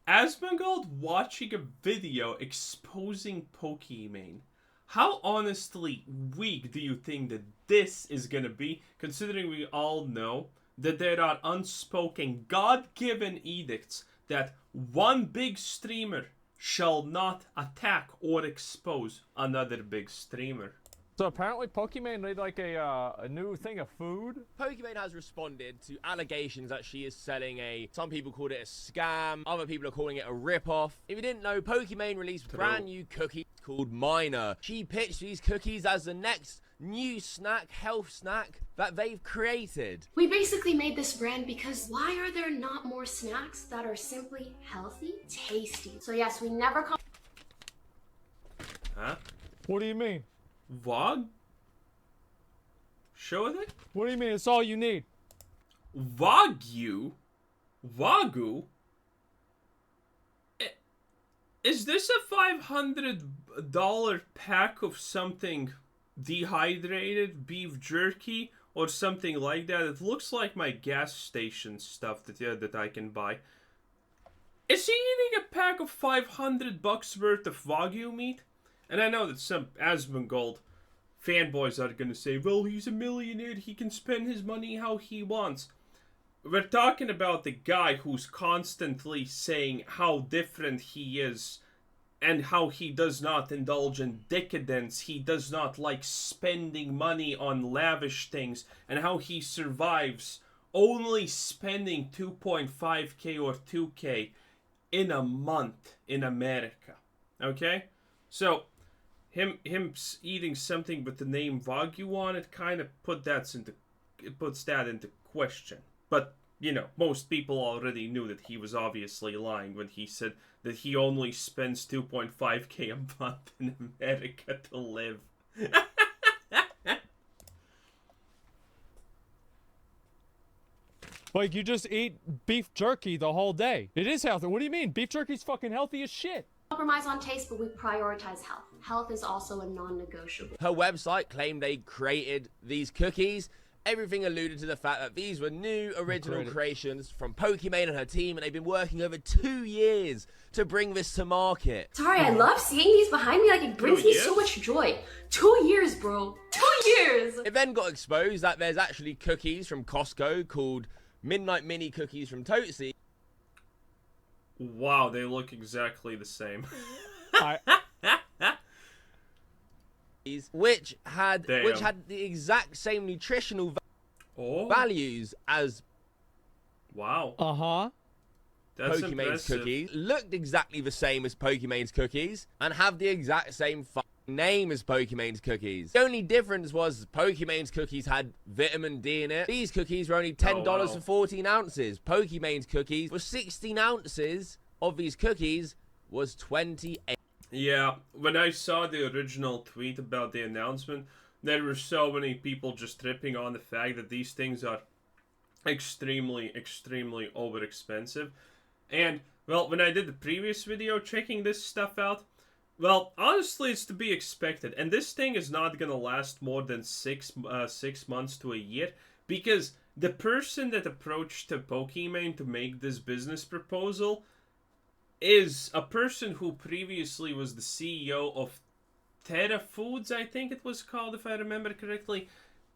Asmongold watching a video exposing Pokimane. How honestly weak do you think that this is gonna be, considering we all know that there are unspoken, God-given edicts that one big streamer shall not attack or expose another big streamer? So apparently Pokimane made like a new thing of food. Pokimane has responded to allegations that she is selling some people called it a scam, other people are calling it a rip-off. If you didn't know, Pokimane released brand new cookies called Miner. She pitched these cookies as the next new snack, health snack that they've created. We basically made this brand because why are there not more snacks that are simply healthy, tasty? So yes, we never call. Huh? What do you mean? Vog? Show it? What do you mean? It's all you need. Wagyu? Wagyu? Is this a $500 pack of something dehydrated beef jerky or something like that? It looks like my gas station stuff that I can buy. Is he eating a pack of $500 worth of Wagyu meat? And I know that some Asmongold fanboys are going to say, well, he's a millionaire, he can spend his money how he wants. We're talking about the guy who's constantly saying how different he is and how he does not indulge in decadence, he does not like spending money on lavish things, and how he survives only spending 2.5k or 2k in a month in America. Okay? So him eating something with the name Wagyu on it kind of puts that into question. But you know, most people already knew that he was obviously lying when he said that he only spends 2.5k a month in America to live. Like, you just eat beef jerky the whole day. It is healthy. What do you mean? Beef jerky's fucking healthy as shit. Compromise on taste, but we prioritize health. Health is also a non-negotiable. Her website claimed they created these cookies. Everything alluded to the fact that these were new original creations from Pokimane and her team, and they've been working over 2 years to bring this to market. Sorry, I love seeing these behind me. Like, it brings me so much joy. 2 years, bro. 2 years! It then got exposed that there's actually cookies from Costco called Midnight Mini Cookies from Totsi. Wow, they look exactly the same. Which had the exact same nutritional values as That's Pokimane's impressive. cookies, looked exactly the same as Pokimane's cookies, and have the exact same name as Pokimane's cookies. The only difference was Pokimane's cookies had vitamin D in it. These cookies were only $10 for 14 ounces. Pokimane's cookies were 16 ounces of these cookies was 28. Yeah, when I saw the original tweet about the announcement, there were so many people just tripping on the fact that these things are extremely, extremely over expensive. And, well, when I did the previous video checking this stuff out, well, honestly, it's to be expected. And this thing is not going to last more than 6 months to a year, because the person that approached Pokimane to make this business proposal is a person who previously was the CEO of Terra Foods, I think it was called, if I remember correctly.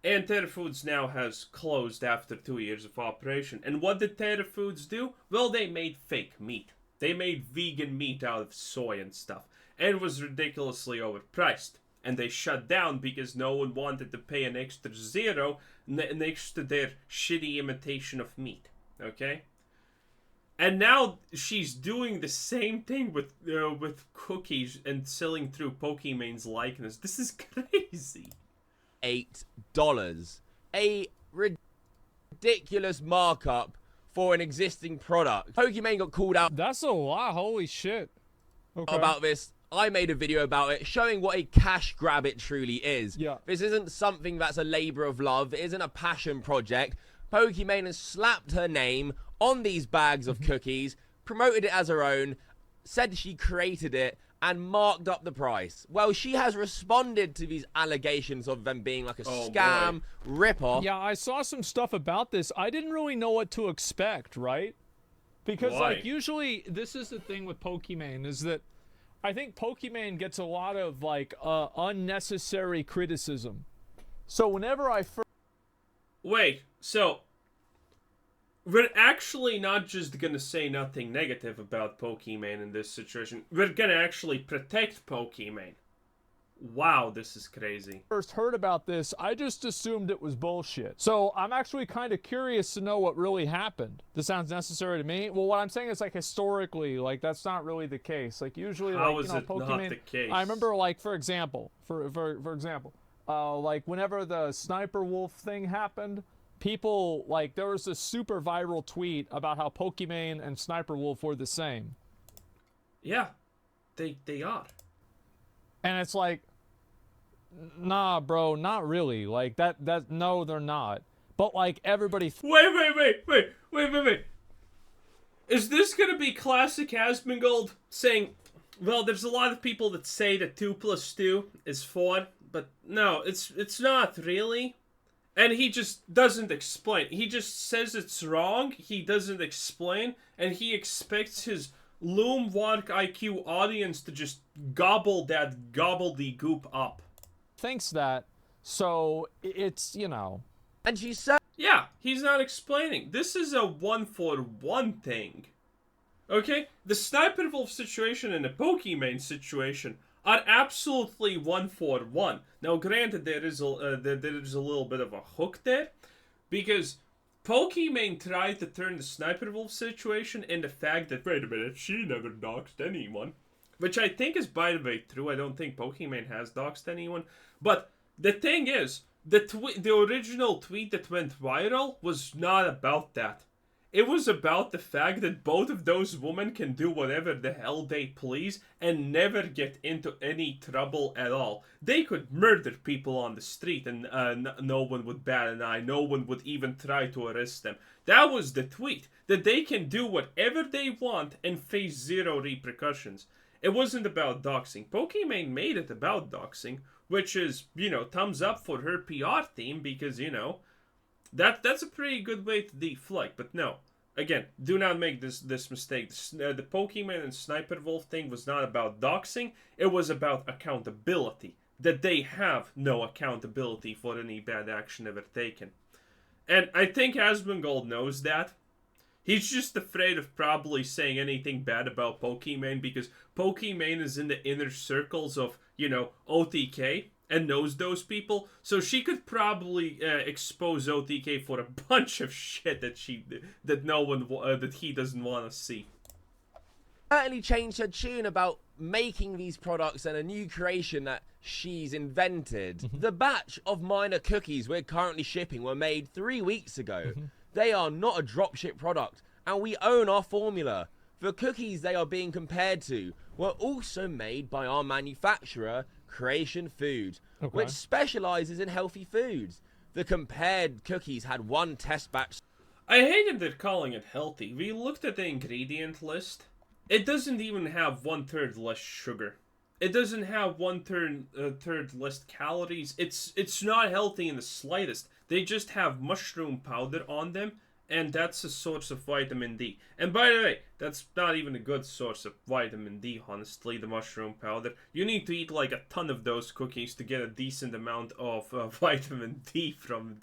And Terra Foods now has closed after 2 years of operation. And what did Terra Foods do? Well, they made fake meat. They made vegan meat out of soy and stuff. And it was ridiculously overpriced. And they shut down because no one wanted to pay an extra zero next to their shitty imitation of meat. Okay? And now she's doing the same thing with cookies and selling through Pokimane's likeness. This is crazy. $8. A ridiculous markup for an existing product. Pokimane got called out. That's a lot. Holy shit. Okay. About this. I made a video about it showing what a cash grab it truly is. Yeah. This isn't something that's a labor of love. It isn't a passion project. Pokimane has slapped her name on these bags of cookies, promoted it as her own, said she created it, and marked up the price. Well, she has responded to these allegations of them being like a scam, rip-off. Yeah, I saw some stuff about this. I didn't really know what to expect, right? Because, Why? like, usually, this is the thing with Pokimane, is that I think Pokimane gets a lot of, like, unnecessary criticism. So whenever I first... Wait, so we're actually not just gonna say nothing negative about Pokimane in this situation. We're gonna actually protect Pokimane. Wow, this is crazy. first heard about this, I just assumed it was bullshit. So I'm actually kind of curious to know what really happened. This sounds necessary to me. Well, what I'm saying is, like, historically, like, that's not really the case. Like, usually, How like, is you know, it Pokimane... not the case? I remember, like, for example, like, whenever the Sniper Wolf thing happened, people, like, there was this super viral tweet about how Pokimane and Sniper Wolf were the same. Yeah, they are. And it's like, nah, bro, not really. Like, that, no, they're not. But, like, everybody... Wait. Is this gonna be classic Asmongold saying, well, there's a lot of people that say that 2 + 2 is 4, but no, it's not really. And he just doesn't explain. He just says it's wrong, he doesn't explain, and he expects his Loomwark IQ audience to just gobble that gobbledygook up. thinks that, so it's, you know... And she said, Yeah, he's not explaining. This is a 1-for-1 thing. Okay? The Sniper Wolf situation and the Pokimane situation are absolutely 1-for-1. Now, granted, there is a little bit of a hook there, because Pokimane tried to turn the Sniper Wolf situation into the fact that, wait a minute, she never doxed anyone. Which I think is, by the way, true. I don't think Pokimane has doxed anyone. But the thing is, the original tweet that went viral was not about that. It was about the fact that both of those women can do whatever the hell they please and never get into any trouble at all. They could murder people on the street and no one would bat an eye. No one would even try to arrest them. That was the tweet. That they can do whatever they want and face zero repercussions. It wasn't about doxing. Pokimane made it about doxing, which is, you know, thumbs up for her PR team because, you know, that's a pretty good way to deflect. But no, again, do not make this mistake. The Pokimane and Sniper Wolf thing was not about doxing. It was about accountability. That they have no accountability for any bad action ever taken. And I think Asmongold knows that. He's just afraid of probably saying anything bad about Pokimane because Pokimane is in the inner circles of, you know, OTK and knows those people. So she could probably expose OTK for a bunch of shit that that he doesn't want to see. certainly changed her tune about making these products and a new creation that she's invented. The batch of minor cookies we're currently shipping were made 3 weeks ago. They are not a dropship product, and we own our formula. The cookies they are being compared to were also made by our manufacturer, Creation Food, which specializes in healthy foods. The compared cookies had 1 test batch. I hate that they're calling it healthy. We looked at the ingredient list. It doesn't even have 1/3 less sugar. It doesn't have 1/3 less calories. It's not healthy in the slightest. They just have mushroom powder on them, and that's a source of vitamin D. And by the way, that's not even a good source of vitamin D, honestly, the mushroom powder. You need to eat like a ton of those cookies to get a decent amount of vitamin D from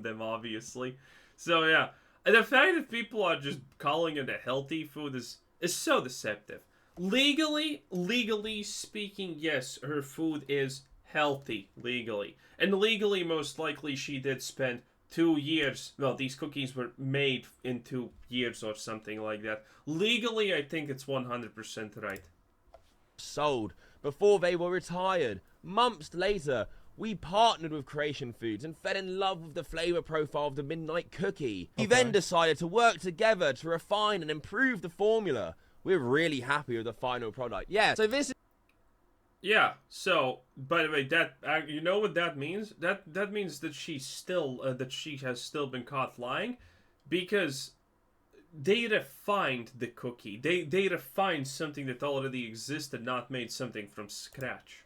them, obviously. So yeah, and the fact that people are just calling it a healthy food is so deceptive. Legally speaking, yes, her food is healthy, legally. And legally, most likely, she did spend 2 years. Well, these cookies were made in 2 years or something like that. Legally, I think it's 100% right. Sold before they were retired. Months later, we partnered with Creation Foods and fell in love with the flavor profile of the Midnight Cookie. We then decided to work together to refine and improve the formula. We're really happy with the final product. Yeah, so this is... Yeah, so, by the way, that you know what that means? That means that she has still been caught lying, because they refined the cookie. They refined something that already existed, not made something from scratch.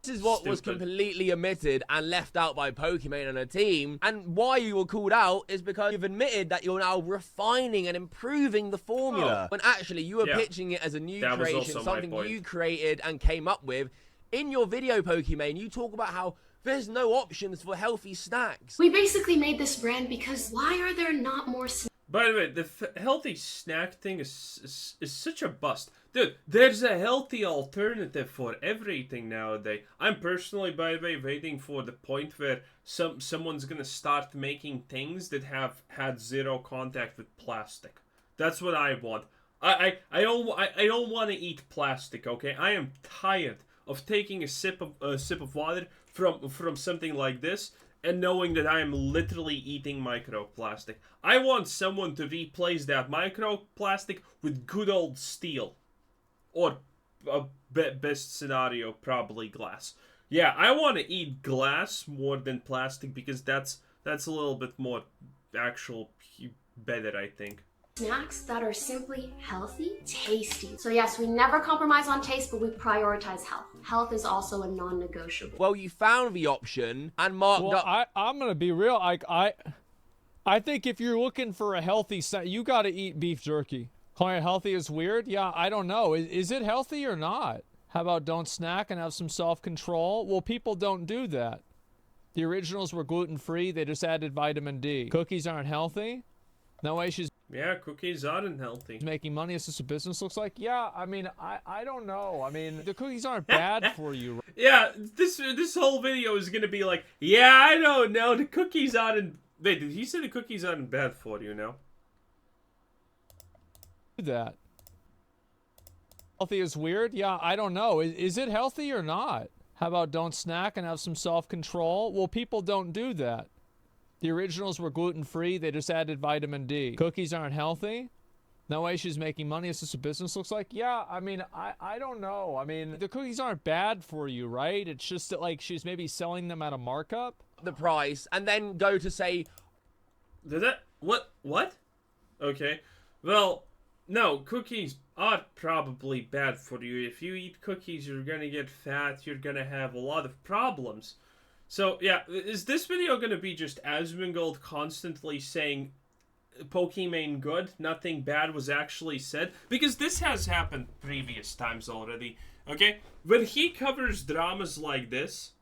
This is what was completely omitted and left out by Pokimane and her team. And why you were called out is because you've admitted that you're now refining and improving the formula. When actually you were pitching it as a new creation, something you created and came up with. In your video, Pokimane, you talk about how there's no options for healthy snacks. We basically made this brand because why are there not more snacks? By the way, the healthy snack thing is such a bust. Dude, there's a healthy alternative for everything nowadays. I'm personally, by the way, waiting for the point where someone's gonna start making things that have had zero contact with plastic. That's what I want. I don't want to eat plastic, okay? I am tired of taking a sip of water from something like this and knowing that I am literally eating microplastic. I want someone to replace that microplastic with good old steel. Or, best scenario, probably glass. Yeah, I want to eat glass more than plastic because that's a little bit more better, I think. Snacks that are simply healthy, tasty. So yes, we never compromise on taste, but we prioritize health. Health is also a non-negotiable. Well, you found the option and marked up. I'm gonna be real. I think if you're looking for a healthy snack, you got to eat beef jerky. Calling it healthy is weird. Yeah, I don't know. Is it healthy or not? How about don't snack and have some self-control? Well, people don't do that. The originals were gluten-free. They just added vitamin D. Cookies aren't healthy. No way she's... Yeah, cookies aren't healthy. Making money. Is this a business looks like? Yeah, I mean, I don't know. I mean, the cookies aren't bad for you. Yeah, this whole video is gonna be like, yeah, I don't know, the cookies aren't... Wait, did he say the cookies aren't bad for you now? That. Healthy is weird? Yeah, I don't know. Is it healthy or not? How about don't snack and have some self-control? Well, people don't do that. The originals were gluten-free. They just added vitamin D. Cookies aren't healthy. No way she's making money. Is this a business looks like? Yeah, I mean, I don't know. I mean, the cookies aren't bad for you, right? It's just that, like, she's maybe selling them at a markup. The price and then go to say... Did that... What? Okay. Well, no, cookies are probably bad for you. If you eat cookies, you're gonna get fat. You're gonna have a lot of problems. So, yeah, is this video going to be just Asmongold constantly saying Pokimane good, nothing bad was actually said? Because this has happened previous times already, okay? When he covers dramas like this,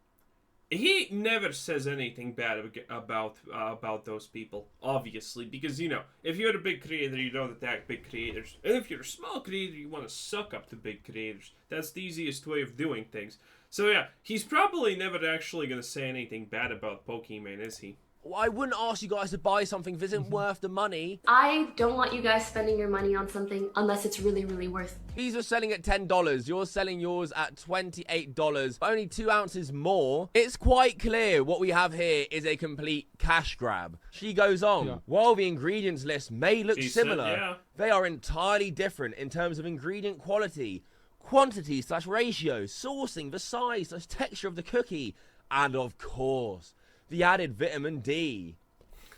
he never says anything bad about those people, obviously. Because, you know, if you're a big creator, you don't attack big creators. And if you're a small creator, you want to suck up to big creators. That's the easiest way of doing things. So yeah, he's probably never actually going to say anything bad about Pokimane, is he? Well, I wouldn't ask you guys to buy something if it isn't worth the money. I don't want you guys spending your money on something unless it's really, really worth it. These are selling at $10. You're selling yours at $28. Only 2 ounces more. It's quite clear what we have here is a complete cash grab. She goes on. Yeah. While the ingredients list may look similar, they are entirely different in terms of ingredient quality, quantity / ratio, sourcing, the size / texture of the cookie, and of course, the added vitamin D.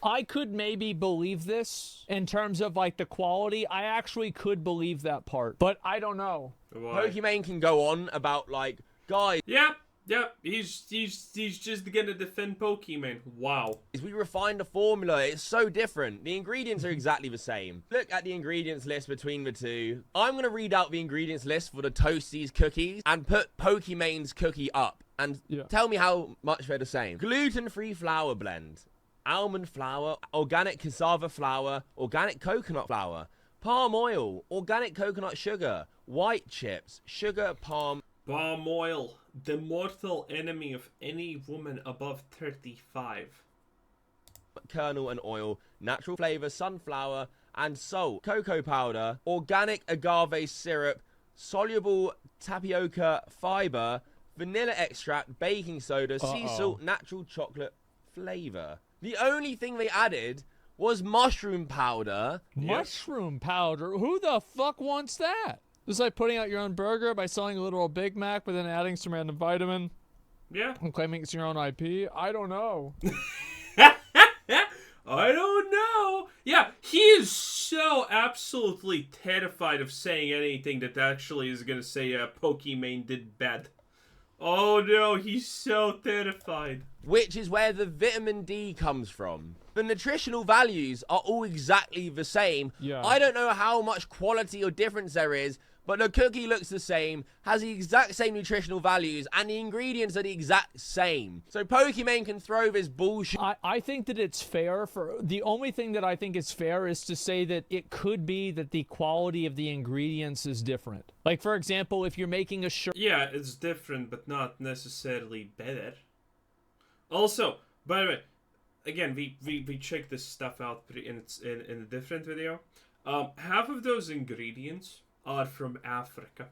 I could maybe believe this in terms of like the quality. I actually could believe that part, but I don't know. Why? Pokimane can go on about like, guys. Yep, he's just gonna defend Pokimane. Wow. We refined the formula. It's so different. The ingredients are exactly the same. Look at the ingredients list between the two. I'm gonna read out the ingredients list for the Toasties cookies and put Pokimane's cookie up and tell me how much they're the same. Gluten-free flour blend, almond flour, organic cassava flour, organic coconut flour, palm oil, organic coconut sugar, white chips, sugar, palm oil, the mortal enemy of any woman above 35. Kernel and oil, natural flavor, sunflower, and salt, cocoa powder, organic agave syrup, soluble tapioca fiber, vanilla extract, baking soda, sea salt, natural chocolate flavor. The only thing they added was mushroom powder. Mushroom powder? Who the fuck wants that? This is like putting out your own burger by selling a literal Big Mac, but then adding some random vitamin. Yeah. And claiming it's your own IP. I don't know. I don't know. Yeah, he is so absolutely terrified of saying anything that actually is going to say Pokimane did bad. Oh no, he's so terrified. which is where the vitamin D comes from. The nutritional values are all exactly the same. Yeah. I don't know how much quality or difference there is, but the cookie looks the same, has the exact same nutritional values, and the ingredients are the exact same. So Pokimane can throw this bullshit. I think that it's fair for the only thing that I think is fair is to say that it could be that the quality of the ingredients is different. Like, for example, if you're making a shirt. Yeah, it's different, but not necessarily better. Also, by the way, again, we checked this stuff out in a different video. Half of those ingredients are from Africa,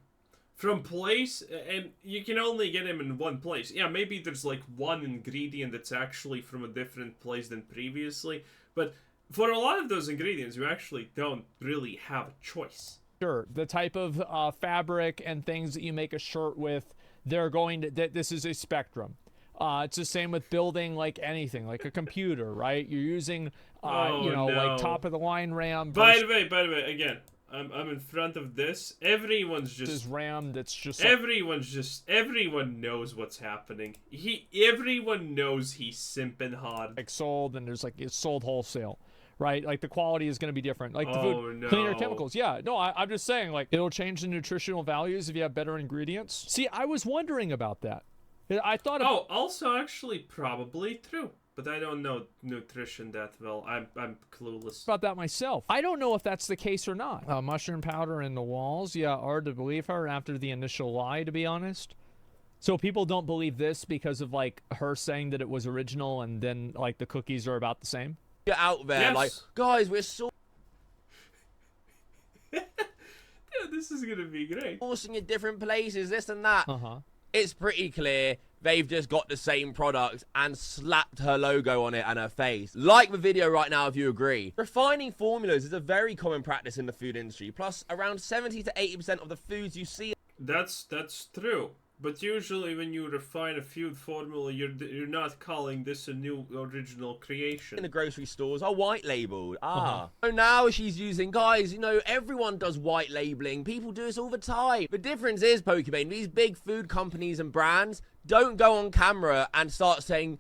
from place, and you can only get them in one place. Yeah, maybe there's like one ingredient that's actually from a different place than previously, but for a lot of those ingredients, you actually don't really have a choice. Sure, the type of fabric and things that you make a shirt with, they're going to. This is a spectrum. It's the same with building like anything, like a computer, right? You're using, like top of the line RAM. By the way, again, I'm in front of this. Everyone's just this RAM that's just. Everyone knows what's happening. Everyone knows he's simping hard. Like sold, and there's like it's sold wholesale. Right, like the quality is going to be different. Like the food, no. cleaner chemicals. Yeah, no, I'm just saying, like it'll change the nutritional values if you have better ingredients. See, I was wondering about that. I thought. Also, actually, probably true, but I don't know nutrition that well. I'm clueless about that myself. I don't know if that's the case or not. Mushroom powder in the walls. Yeah, hard to believe her after the initial lie, to be honest. So people don't believe this because of like her saying that it was original, and then like the cookies are about the same. Out there, yes. like, guys, we're so yeah, this is gonna be great. sourcing in different places, this and that. Uh-huh. It's pretty clear they've just got the same product and slapped her logo on it and her face. Like the video right now if you agree. Refining formulas is a very common practice in the food industry. Plus, around 70 to 80% of the foods you see. That's true. But usually when you refine a food formula, you're not calling this a new original creation. In the grocery stores are white labeled. So now she's using, guys, you know, everyone does white labeling. People do this all the time. The difference is, Pokimane, these big food companies and brands don't go on camera and start saying,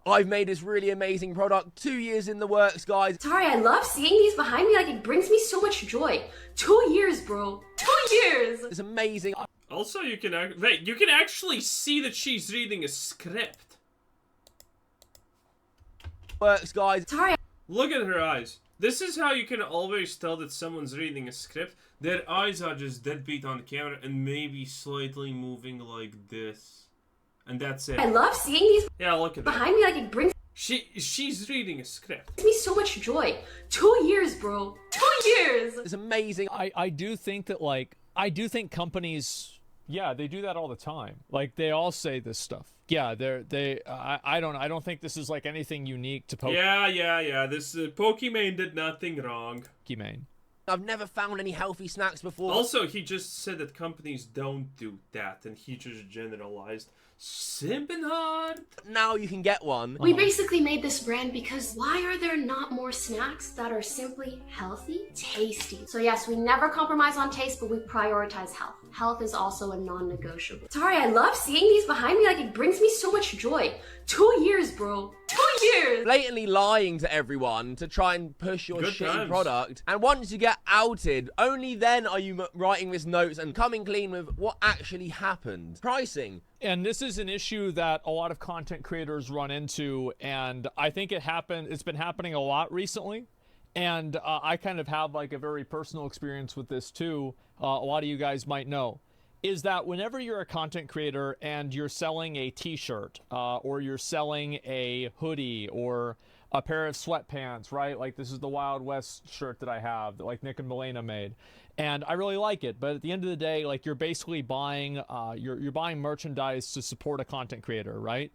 I've made this really amazing product, 2 years in the works, guys. Sorry, I love seeing these behind me. Like, it brings me so much joy. 2 years, bro. 2 years. It's amazing. Also, you can actually see that she's reading a script. Works, guys. Sorry. Look at her eyes. This is how you can always tell that someone's reading a script. Their eyes are just deadbeat on the camera and maybe slightly moving like this. And that's it. I love seeing these Look at that. behind me. Like, it brings She's reading a script. me so much joy. 2 years, bro. 2 years. It's amazing. I do think that I do think companies, yeah, they do that all the time. Like they all say this stuff. Yeah, I don't think this is like anything unique to Pokimane. Yeah. This Pokimane did nothing wrong. I've never found any healthy snacks before. Also, he just said that companies don't do that, and he just generalized. Simping hard. Now you can get one. We basically made this brand because why are there not more snacks that are simply healthy, tasty? So yes, we never compromise on taste, but we prioritize health. Health is also a non-negotiable. Sorry, I love seeing these behind me. Like, it brings me so much joy. 2 years, bro. 2 years. Blatantly lying to everyone to try and push your Good shitty times. product. And once you get outed, only then are you writing this notes and coming clean with what actually happened. Pricing. And this is an issue that a lot of content creators run into, and I think it's been happening a lot recently. And I kind of have like a very personal experience with this too. A lot of you guys might know. Is that whenever you're a content creator and you're selling a t-shirt or you're selling a hoodie or a pair of sweatpants, right? Like this is the Wild West shirt that I have that like Nick and Milena made. And I really like it. But at the end of the day, like you're basically buying, you're buying merchandise to support a content creator, right?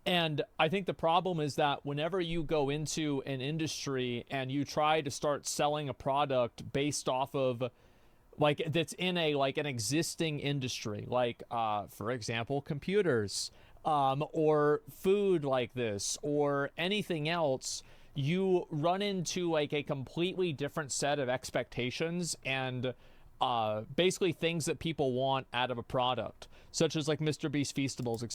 And I think the problem is that whenever you go into an industry and you try to start selling a product based off of like that's in a like an existing industry, like for example computers or food like this or anything else, you run into like a completely different set of expectations and basically things that people want out of a product. such as like Mr. Beast Feastables, etc.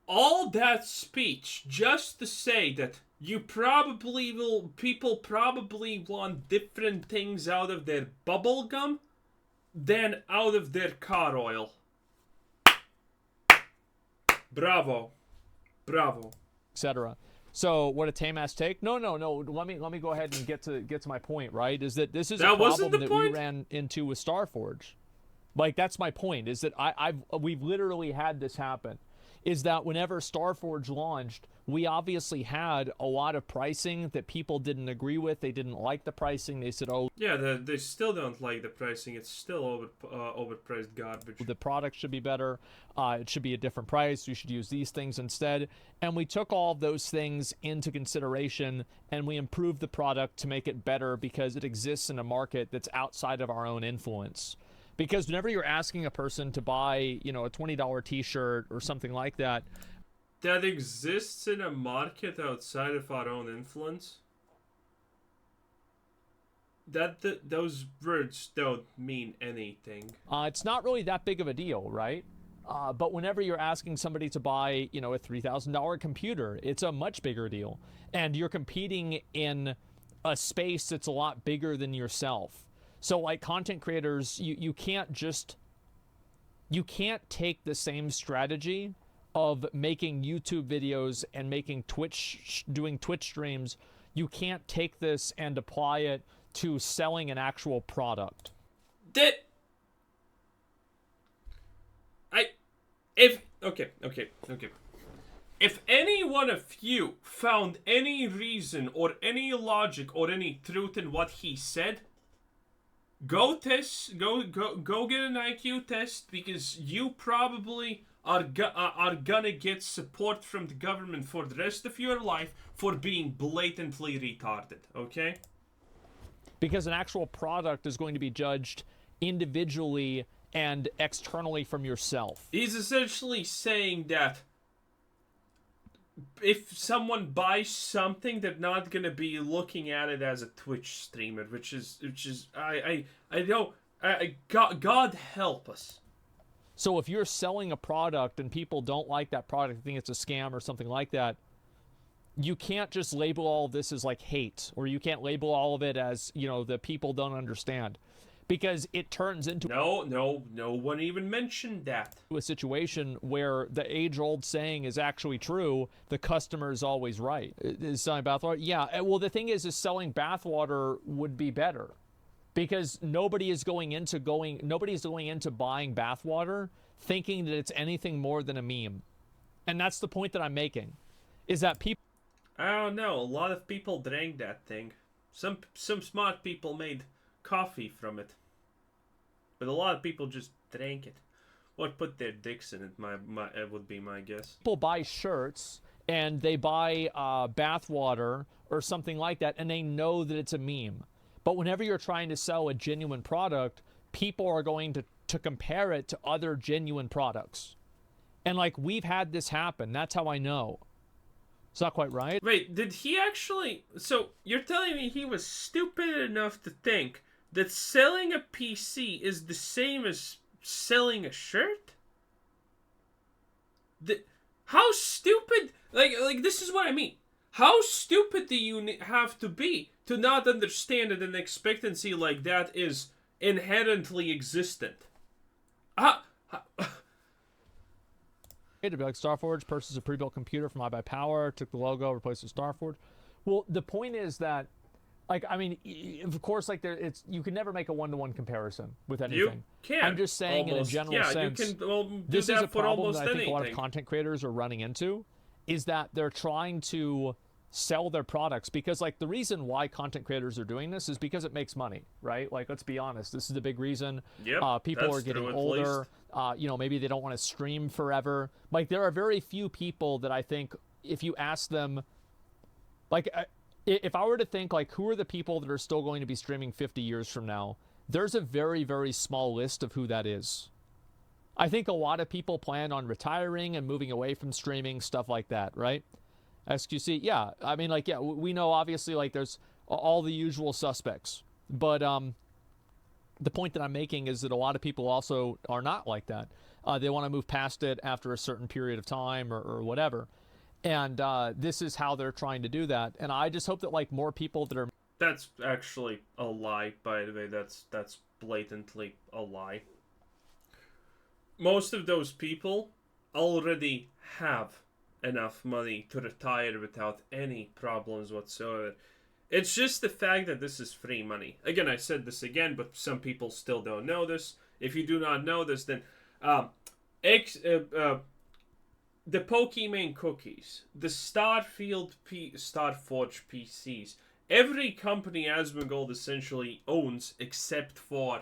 All that speech just to say that people probably want different things out of their bubble gum than out of their car oil. Bravo. So what a tame ass take? No. Let me go ahead and get to my point. Right? Is that this is That a wasn't problem the that we point? ran into with Starforge. Like that's my point. Is that we've literally had this happen. Is that whenever Starforge launched, we obviously had a lot of pricing that people didn't agree with. They didn't like the pricing. They said, "Oh, Yeah, they still don't like the pricing. It's still overpriced garbage. the product should be better. It should be a different price. We should use these things instead." And we took all of those things into consideration and we improved the product to make it better because it exists in a market that's outside of our own influence. Because whenever you're asking a person to buy, a $20 t-shirt or something like that, That exists in a market outside of our own influence? Those words don't mean anything. it's not really that big of a deal, right? But whenever you're asking somebody to buy, a $3,000 computer, it's a much bigger deal. And you're competing in a space that's a lot bigger than yourself. So like content creators, you can't take the same strategy of making YouTube videos and doing Twitch streams. You can't take this and apply it to selling an actual product. Okay. If any one of you found any reason or any logic or any truth in what he said, go get an IQ test, because you probably are gonna get support from the government for the rest of your life for being blatantly retarded, okay? Because an actual product is going to be judged individually and externally from yourself. He's essentially saying that if someone buys something, they're not gonna be looking at it as a Twitch streamer, which is God help us. So if you're selling a product and people don't like that product, think it's a scam or something like that, you can't just label all of this as like hate, or you can't label all of it as, the people don't understand, because it turns into No one even mentioned that. a situation where the age-old saying is actually true: the customer is always right. Is selling bathwater? Yeah. Well, the thing is selling bathwater would be better, because nobody's going into buying bathwater thinking that it's anything more than a meme. And that's the point that I'm making, is that people. I don't know. A lot of people drank that thing. Some smart people made coffee from it, but a lot of people just drank it, or put their dicks in it. It would be my guess. People buy shirts and they buy bathwater or something like that, and they know that it's a meme. But whenever you're trying to sell a genuine product, people are going to compare it to other genuine products. And like, we've had this happen. That's how I know. It's not quite right. Wait, did he actually... So, you're telling me he was stupid enough to think that selling a PC is the same as selling a shirt? How stupid... Like, this is what I mean. How stupid do you have to be to not understand that an expectancy like that is inherently existent? To be like, Starforge purchased a pre-built computer from iBuyPower, took the logo, replaced it with Starforge. Well, the point is that, like, I mean, of course, like, you can never make a one-to-one comparison with anything. You can. I'm just saying, in a general sense, you can this is a problem that I think anything. a lot of content creators are running into, is that they're trying to sell their products, because like the reason why content creators are doing this is because it makes money, right? Like, let's be honest, this is the big reason. Yep, people are getting older. Maybe they don't want to stream forever. Like, there are very few people that I think, if you ask them, like, if I were to think, like, who are the people that are still going to be streaming 50 years from now, there's a very, very small list of who that is. I think a lot of people plan on retiring and moving away from streaming, stuff like that, right? SQC, yeah. I mean, like, yeah, we know, obviously, like, there's all the usual suspects. But the point that I'm making is that a lot of people also are not like that. They want to move past it after a certain period of time or whatever. And this is how they're trying to do that. And I just hope that like more people that are... That's actually a lie, by the way. That's blatantly a lie. Most of those people already have enough money to retire without any problems whatsoever. It's just the fact that this is free money. Again, I said this again, but some people still don't know this. If you do not know this, then the Pokimane cookies, the Starforge PCs, every company Asmongold essentially owns except for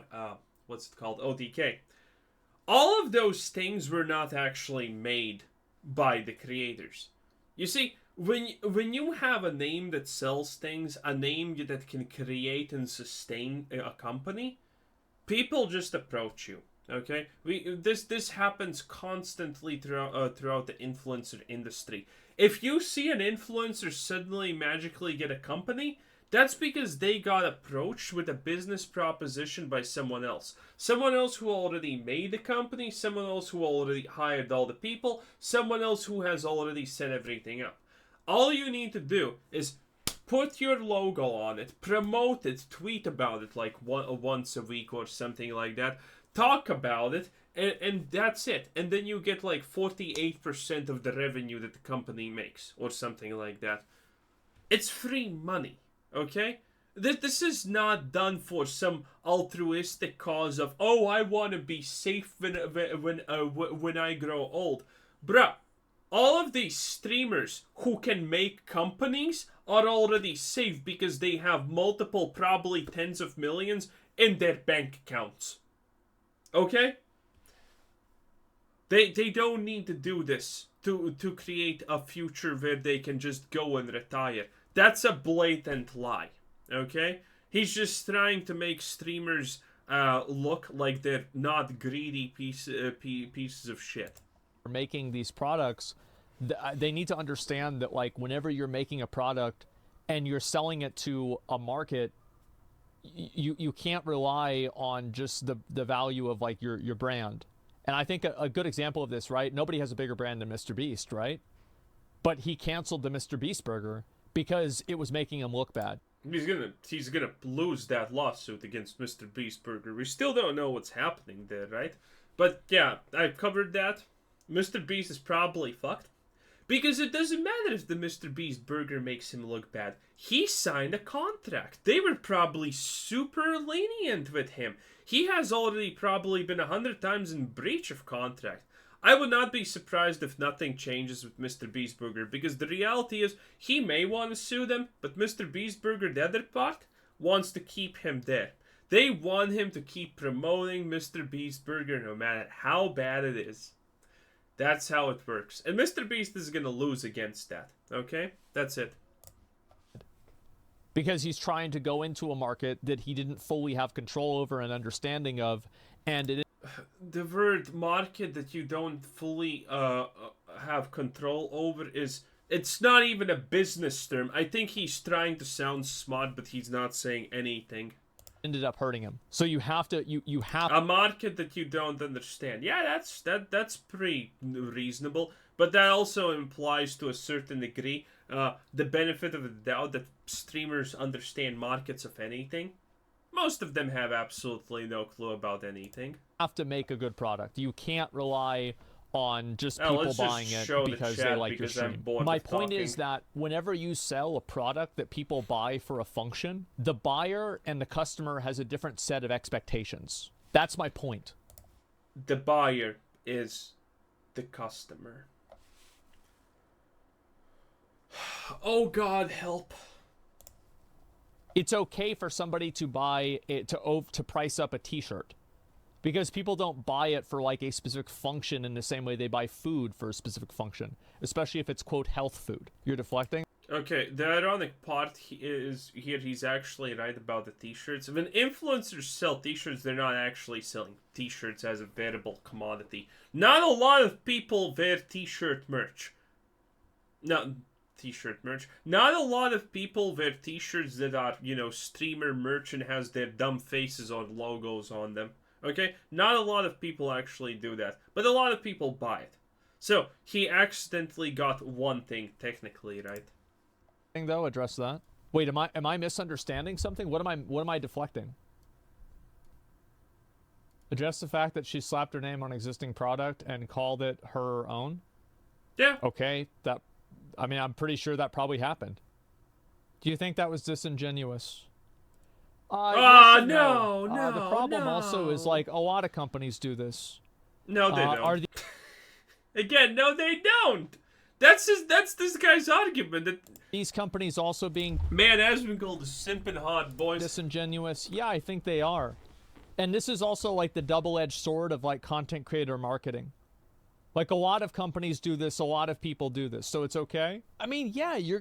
what's it called, OTK. All of those things were not actually made by the creators. You see, when you have a name that sells things, a name that can create and sustain a company, people just approach you. Okay, this happens constantly throughout the influencer industry. If you see an influencer suddenly magically get a company, that's because they got approached with a business proposition by someone else. Someone else who already made the company, someone else who already hired all the people, someone else who has already set everything up. All you need to do is put your logo on it, promote it, tweet about it like once a week or something like that, talk about it, and that's it. And then you get like 48% of the revenue that the company makes or something like that. It's free money. Okay? This is not done for some altruistic cause of, oh, I want to be safe when I grow old. Bruh, all of these streamers who can make companies are already safe because they have multiple, probably tens of millions in their bank accounts. Okay? They don't need to do this to create a future where they can just go and retire. That's a blatant lie, okay? He's just trying to make streamers look like they're not greedy pieces of shit. Making these products, they need to understand that like whenever you're making a product and you're selling it to a market, you can't rely on just the value of like your brand. And I think a good example of this, right? Nobody has a bigger brand than Mr. Beast, right? But he canceled the Mr. Beast burger because it was making him look bad. He's gonna lose that lawsuit against Mr. Beast Burger. We still don't know what's happening there, right? But yeah, I've covered that. Mr. Beast is probably fucked. Because it doesn't matter if the Mr. Beast Burger makes him look bad. He signed a contract. They were probably super lenient with him. He has already probably been 100 times in breach of contract. I would not be surprised if nothing changes with Mr. Beast Burger, because the reality is he may want to sue them, but Mr. Beast Burger, the other part, wants to keep him there. They want him to keep promoting Mr. Beast Burger no matter how bad it is. That's how it works. And Mr. Beast is going to lose against that. Okay? That's it. Because he's trying to go into a market that he didn't fully have control over and understanding of, and it... The word market that you don't fully have control over is... It's not even a business term. I think he's trying to sound smart, but he's not saying anything. Ended up hurting him. So you have to... You have... A market that you don't understand. Yeah, that's pretty reasonable. But that also implies to a certain degree the benefit of the doubt that streamers understand markets of anything. Most of them have absolutely no clue about anything. Have to make a good product. You can't rely on just people buying it because they like your stream. My point is that whenever you sell a product that people buy for a function, the buyer and the customer has a different set of expectations. That's my point. The buyer is the customer. Oh God, help. It's okay for somebody to buy it to price up a t-shirt. Because people don't buy it for like a specific function in the same way they buy food for a specific function. Especially if it's, quote, health food. You're deflecting? Okay, the ironic part is here he's actually right about the t-shirts. When influencers sell t-shirts, they're not actually selling t-shirts as a variable commodity. Not a lot of people wear t-shirt merch. No, t-shirt merch. Not a lot of people wear t-shirts that are, you know, streamer merch and has their dumb faces on logos on them. Okay? Not a lot of people actually do that. But a lot of people buy it. So, he accidentally got one thing, technically, right? Though, address that. Wait, am I misunderstanding something? What am I deflecting? Address the fact that she slapped her name on existing product and called it her own? Yeah. Okay, I mean, I'm pretty sure that probably happened. Do you think that was disingenuous? Yes no. The problem also is, like, a lot of companies do this. No, they don't. Again, no, they don't. That's this guy's argument. That these companies also being... Man, Asmongold is simping hard, boys. Disingenuous? Yeah, I think they are. And this is also, like, the double-edged sword of, like, content creator marketing. Like, a lot of companies do this, a lot of people do this, so it's okay? I mean, yeah, it's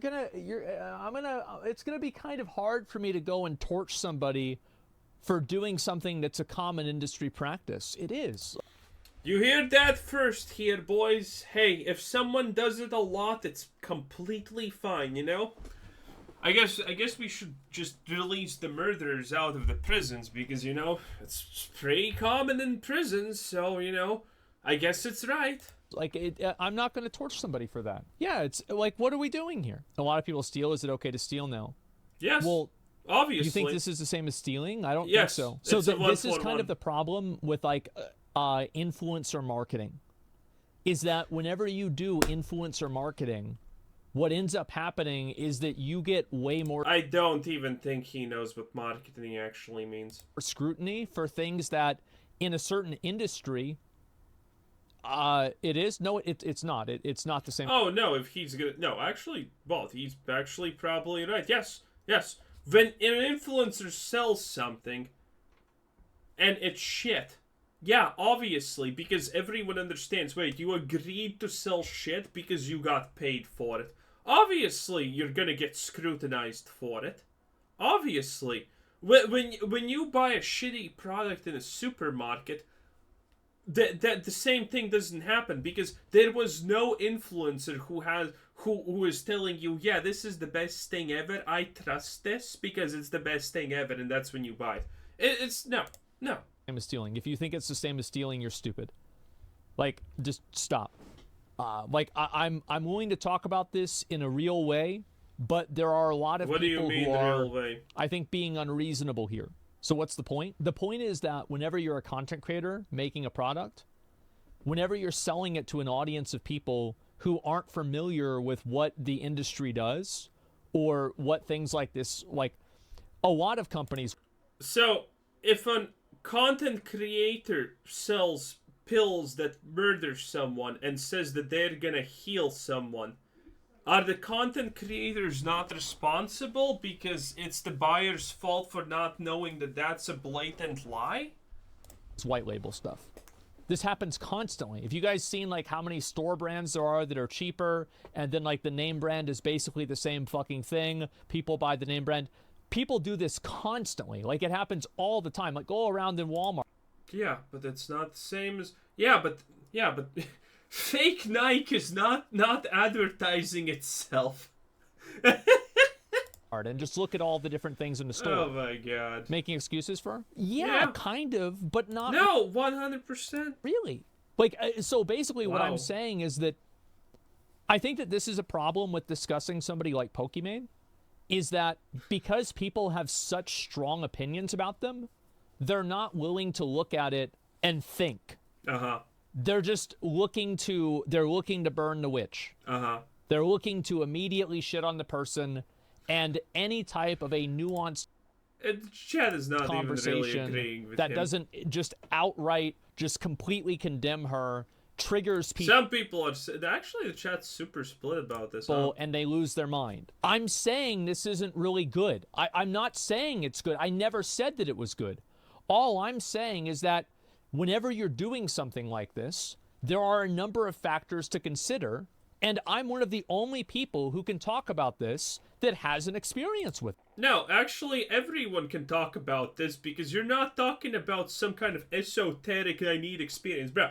gonna be kind of hard for me to go and torch somebody for doing something that's a common industry practice. It is. You hear that first here, boys. Hey, if someone does it a lot, it's completely fine, you know? I guess we should just release the murderers out of the prisons because, you know, it's pretty common in prisons, so, you know, I guess it's right. Like, I'm not going to torch somebody for that. Yeah, it's like, what are we doing here? A lot of people steal. Is it okay to steal now? Yes. Well, obviously. You think this is the same as stealing? I don't think so. So this is kind of the problem with, like, influencer marketing. Is that whenever you do influencer marketing, what ends up happening is that you get way more... I don't even think he knows what marketing actually means. ...scrutiny for things that, in a certain industry... it is? No, it's not. It's not the same. Oh, no, if he's gonna... No, actually, well, he's actually probably right. Yes. When an influencer sells something, and it's shit, yeah, obviously, because everyone understands, wait, you agreed to sell shit because you got paid for it. Obviously, you're gonna get scrutinized for it. Obviously. When you buy a shitty product in a supermarket... the same thing doesn't happen because there was no influencer who is telling you, yeah, this is the best thing ever. I trust this because it's the best thing ever, and that's when you buy it. It's no. Same as stealing. If you think it's the same as stealing, you're stupid. Like, just stop. Like, I'm willing to talk about this in a real way, but there are a lot of people who are... What do you mean, the real way? I think, being unreasonable here. So what's the point? The point is that whenever you're a content creator making a product, whenever you're selling it to an audience of people who aren't familiar with what the industry does or what things like this, like a lot of companies... So, if a content creator sells pills that murder someone and says that they're gonna heal someone, are the content creators not responsible because it's the buyer's fault for not knowing that that's a blatant lie? It's white label stuff. This happens constantly. If you guys seen, like, how many store brands there are that are cheaper, and then, like, the name brand is basically the same fucking thing, people buy the name brand. People do this constantly. Like, it happens all the time. Like, go around in Walmart. Yeah, but it's not the same as... Yeah, but... Fake Nike is not advertising itself. And just look at all the different things in the store. Oh my god. Making excuses for? Yeah, kind of, but not... No, 100%. Really? Like, so basically what Wow. I'm saying is that I think that this is a problem with discussing somebody like Pokimane, is that because people have such strong opinions about them, they're not willing to look at it and think. Uh-huh. They're just looking to burn the witch. Uh-huh. They're looking to immediately shit on the person, and any type of a nuanced Chad is not even really conversation agreeing with that him. doesn't just outright, just completely condemn her, triggers people. Some people are... Actually, the chat's super split about this. Huh? And they lose their mind. I'm saying this isn't really good. I'm not saying it's good. I never said that it was good. All I'm saying is that whenever you're doing something like this, there are a number of factors to consider, and I'm one of the only people who can talk about this that has an experience with it. No, actually, everyone can talk about this because you're not talking about some kind of esoteric, I need experience. Bro,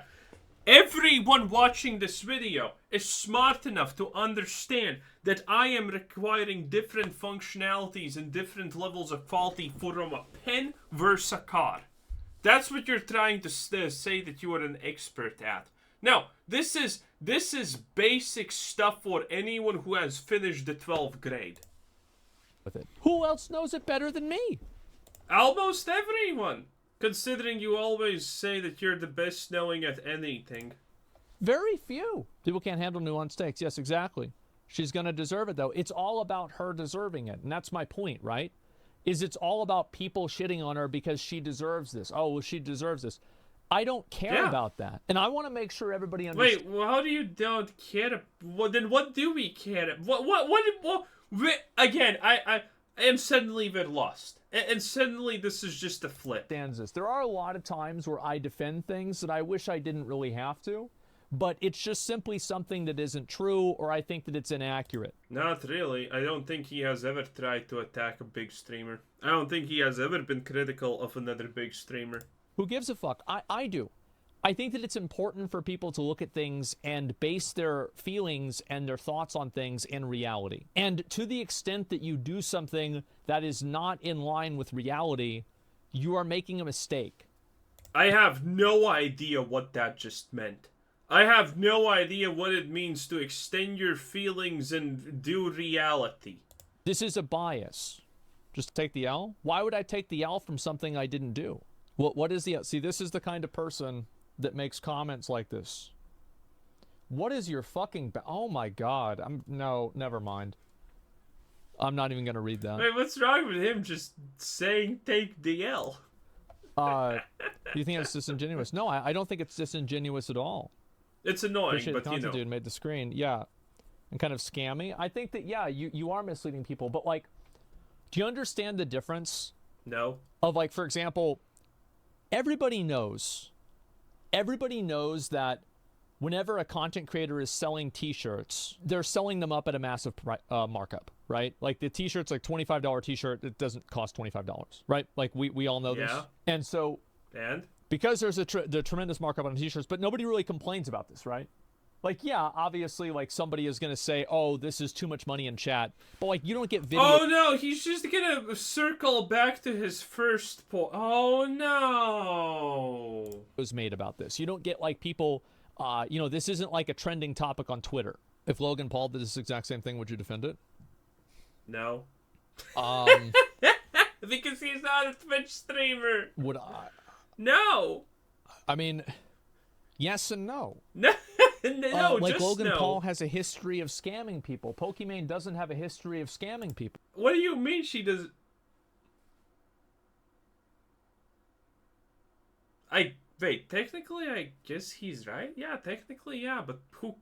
Everyone watching this video is smart enough to understand that I am requiring different functionalities and different levels of quality from a pen versus a car. That's what you're trying to say that you are an expert at. Now, this is basic stuff for anyone who has finished the 12th grade. With it. Who else knows it better than me? Almost everyone. Considering you always say that you're the best knowing at anything. Very few. People can't handle nuanced takes. Yes, exactly. She's going to deserve it, though. It's all about her deserving it. And that's my point, right? Is it's all about people shitting on her because she deserves this. Oh, well, she deserves this. I don't care about that. And I want to make sure everybody understands. Wait, well, how do you don't care? Well, then what do we care? Again, I am suddenly a bit lost. And suddenly this is just a flip. There are a lot of times where I defend things that I wish I didn't really have to, but it's just simply something that isn't true, or I think that it's inaccurate. Not really. I don't think he has ever tried to attack a big streamer. I don't think he has ever been critical of another big streamer. Who gives a fuck? I do. I think that it's important for people to look at things and base their feelings and their thoughts on things in reality. And to the extent that you do something that is not in line with reality, you are making a mistake. I have no idea what that just meant. I have no idea what it means to extend your feelings and do reality. This is a bias. Just take the L? Why would I take the L from something I didn't do? What is the L? See, this is the kind of person that makes comments like this. What is your fucking... Oh my god. No, never mind. I'm not even gonna read that. Wait, what's wrong with him just saying take the L? Do you think it's disingenuous? No, I don't think it's disingenuous at all. It's annoying, Appreciate but the content dude made the screen. Yeah. And kind of scammy. I think that, yeah, you are misleading people, but like, do you understand the difference? No. Of like, for example, everybody knows that whenever a content creator is selling t-shirts, they're selling them up at a massive markup, right? Like the t-shirt's like $25 t-shirt, it doesn't cost $25, right? Like we all know this. And so, because there's the tremendous markup on t-shirts, but nobody really complains about this, right? Like, yeah, obviously, like, somebody is going to say, oh, this is too much money in chat. But, like, you don't get video... Oh, no, he's just going to circle back to his first point. Oh, no. ...was made about this. You don't get, like, people... you know, this isn't, like, a trending topic on Twitter. If Logan Paul did this exact same thing, would you defend it? No. Because he's not a Twitch streamer. Would I? No. I mean, yes and no. No. No, like just Logan no. Paul has a history of scamming people. Pokimane doesn't have a history of scamming people. What do you mean she does? Wait, technically I guess he's right. Yeah, technically yeah, but who?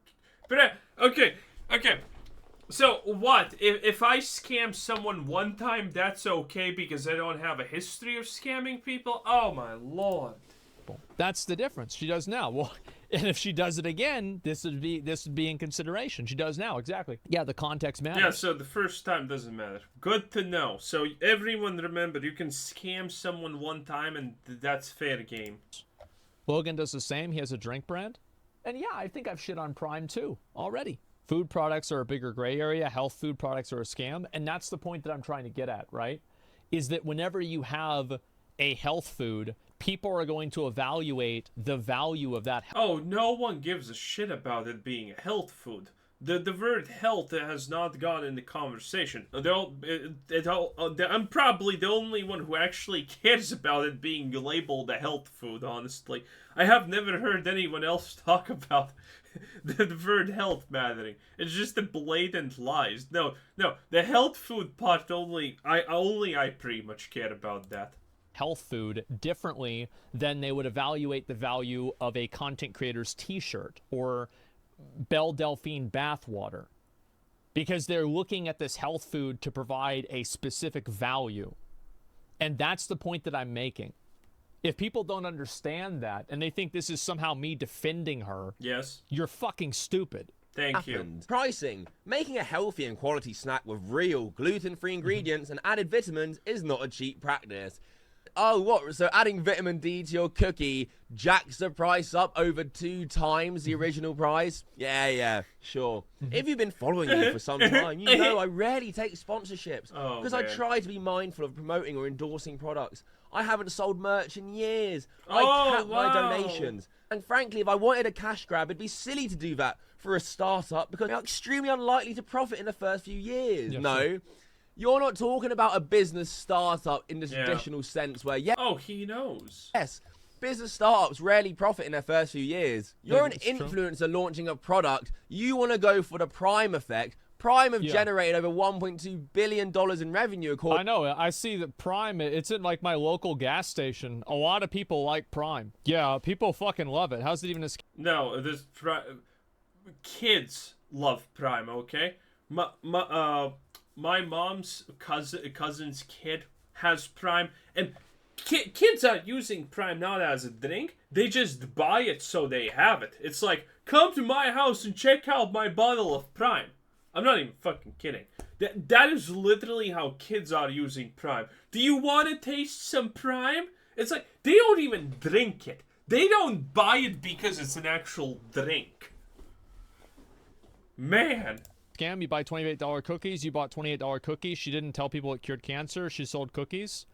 But okay. So what? If I scam someone one time, that's okay because I don't have a history of scamming people? Oh my lord. That's the difference. She does now. Well, and if she does it again, this would be in consideration. She does now, exactly. Yeah, the context matters. Yeah, so the first time doesn't matter. Good to know. So everyone remember, you can scam someone one time and that's fair game. Logan does the same. He has a drink brand. And yeah, I think I've shit on Prime too already. Food products are a bigger gray area. Health food products are a scam. And that's the point that I'm trying to get at, right? Is that whenever you have a health food, people are going to evaluate the value of that. Oh, no one gives a shit about it being a health food. The word health has not gone in the conversation. I'm probably the only one who actually cares about it being labeled a health food, honestly. I have never heard anyone else talk about the word health mattering. It's just a blatant lies. No, the health food part I pretty much care about that. Health food differently than they would evaluate the value of a content creator's t-shirt or Belle Delphine bath water, because they're looking at this health food to provide a specific value. And that's the point that I'm making. If people don't understand that and they think this is somehow me defending her, yes, you're fucking stupid. Thank you. Pricing. Making a healthy and quality snack with real gluten-free ingredients and added vitamins is not a cheap practice. Oh, what? So adding vitamin D to your cookie jacks the price up over 2 times the original price? Yeah, sure. If you've been following me for some time, you know I rarely take sponsorships because I try to be mindful of promoting or endorsing products. I haven't sold merch in years. I cap my donations. And frankly, if I wanted a cash grab, it'd be silly to do that for a startup because they're extremely unlikely to profit in the first few years. Yeah, no. sure. You're not talking about a business startup in the traditional sense where, Oh, he knows. yes, business startups rarely profit in their first few years. You're an influencer launching a product. You want to go for the Prime effect. Prime have generated over $1.2 billion in revenue. I know. I see that Prime, it's at like my local gas station. A lot of people like Prime. Yeah, people fucking love it. How's it even a... No, this kids love Prime, okay? My mom's cousin's kid has Prime, and kids are using Prime not as a drink. They just buy it so they have it. It's like, come to my house and check out my bottle of Prime. I'm not even fucking kidding. That is literally how kids are using Prime. Do you want to taste some Prime? It's like, they don't even drink it. They don't buy it because it's an actual drink. Man. Scam, you buy $28 cookies. You bought $28 cookies. She didn't tell people it cured cancer. She sold cookies.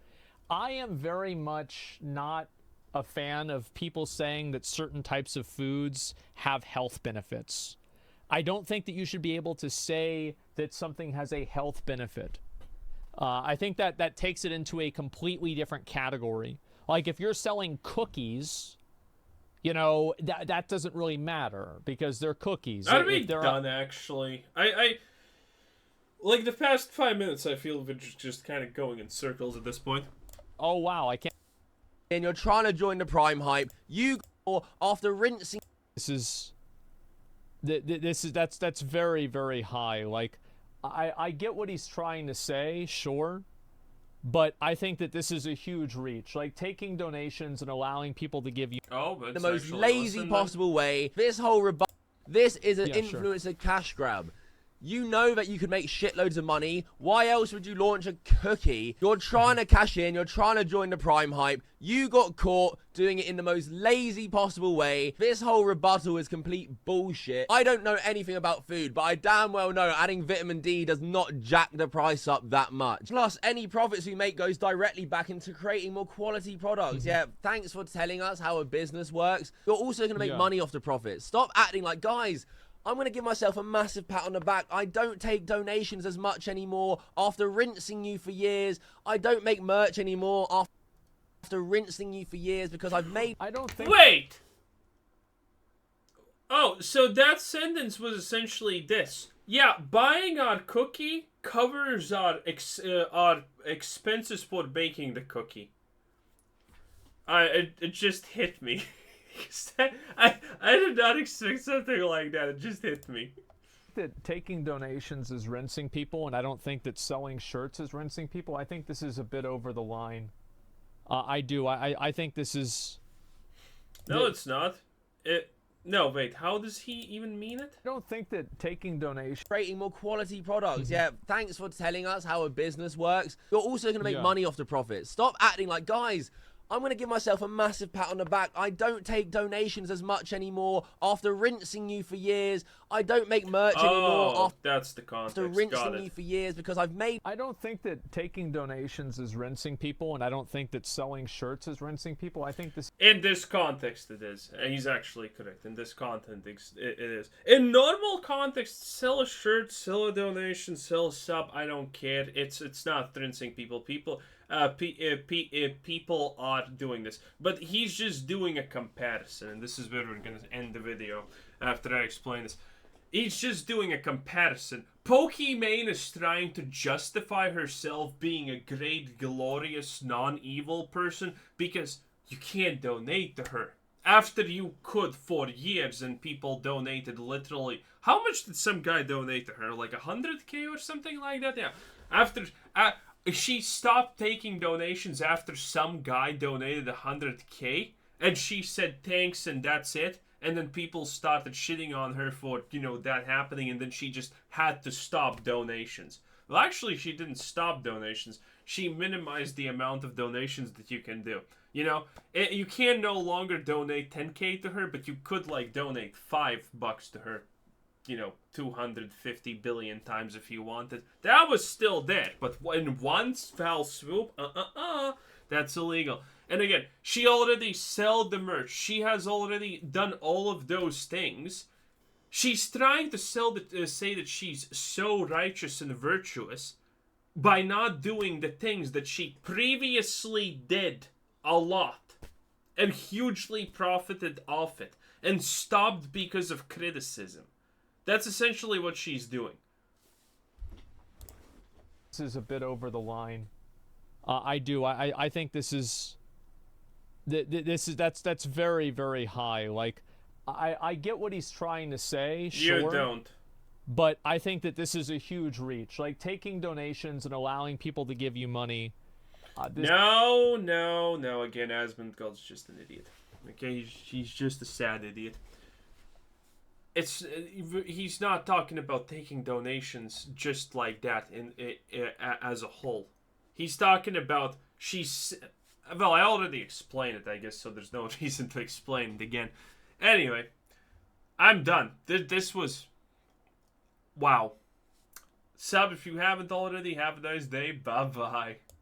I am very much not a fan of people saying that certain types of foods have health benefits. I don't think that you should be able to say that something has a health benefit. I think that takes it into a completely different category. Like if you're selling cookies, you know, that doesn't really matter because they're cookies. That'd be done, actually. I like the past 5 minutes, I feel we're just kind of going in circles at this point. Oh, wow, I can't... And you're trying to join the Prime hype. You go after rinsing... That's very, very high. Like, I get what he's trying to say, sure. But I think that this is a huge reach. Like, taking donations and allowing people to give you... the most lazy possible way. This whole this is an influencer cash grab. You know that you could make shitloads of money. Why else would you launch a cookie? You're trying to cash in. You're trying to join the Prime hype. You got caught doing it in the most lazy possible way. This whole rebuttal is complete bullshit. I don't know anything about food, but I damn well know adding vitamin D does not jack the price up that much. Plus, any profits we make goes directly back into creating more quality products. Yeah, thanks for telling us how a business works. You're also going to make money off the profits. Stop acting like, guys, I'm going to give myself a massive pat on the back. I don't take donations as much anymore after rinsing you for years. I don't make merch anymore after rinsing you for years because I've made... I don't think... Wait! Oh, so that sentence was essentially this. Yeah, buying our cookie covers our expenses for baking the cookie. It just hit me. I did not expect something like that. It just hit me. That taking donations is rinsing people, and I don't think that selling shirts is rinsing people. I think this is a bit over the line. I do. I think this is... No, it's not. No, wait. How does he even mean it? I don't think that taking donations... Creating more quality products. Yeah, thanks for telling us how a business works. You're also going to make money off the profits. Stop acting like, guys... I'm going to give myself a massive pat on the back. I don't take donations as much anymore after rinsing you for years. I don't make merch anymore after that's the context. rinsing you for years because I've made... I don't think that taking donations is rinsing people, and I don't think that selling shirts is rinsing people. I think this... In this context, it is. And he's actually correct. In this content, it is. In normal context, sell a shirt, sell a donation, sell a sub, I don't care. It's not rinsing people. People are doing this, but he's just doing a comparison, and this is where we're gonna end the video after I explain this. He's just doing a comparison. Pokimane is trying to justify herself being a great, glorious, non-evil person because you can't donate to her. After you could for years and people donated literally... How much did some guy donate to her? Like 100K or something like that? Yeah. After... she stopped taking donations after some guy donated 100K, and she said thanks and that's it, and then people started shitting on her for, you know, that happening, and then she just had to stop donations. Well, actually, she didn't stop donations. she minimized the amount of donations that you can do. You know, you can no longer donate 10K to her, but you could like donate $5 to her. You know, 250 billion times if you wanted. That was still there, but in one fell swoop, that's illegal. And again, she already sold the merch. She has already done all of those things. She's trying to say that she's so righteous and virtuous by not doing the things that she previously did a lot and hugely profited off it and stopped because of criticism. That's essentially what she's doing. This is a bit over the line. I think this is that's very, very high. Like, I get what he's trying to say. Sure, You don't. But I think that this is a huge reach. Like, taking donations and allowing people to give you money. No. Again, Asmongold's just an idiot. Okay, he's just a sad idiot. He's not talking about taking donations just like that as a whole. He's talking about well, I already explained it, I guess, so there's no reason to explain it again. Anyway, I'm done. This was wow. Sub if you haven't already. Have a nice day. Bye bye.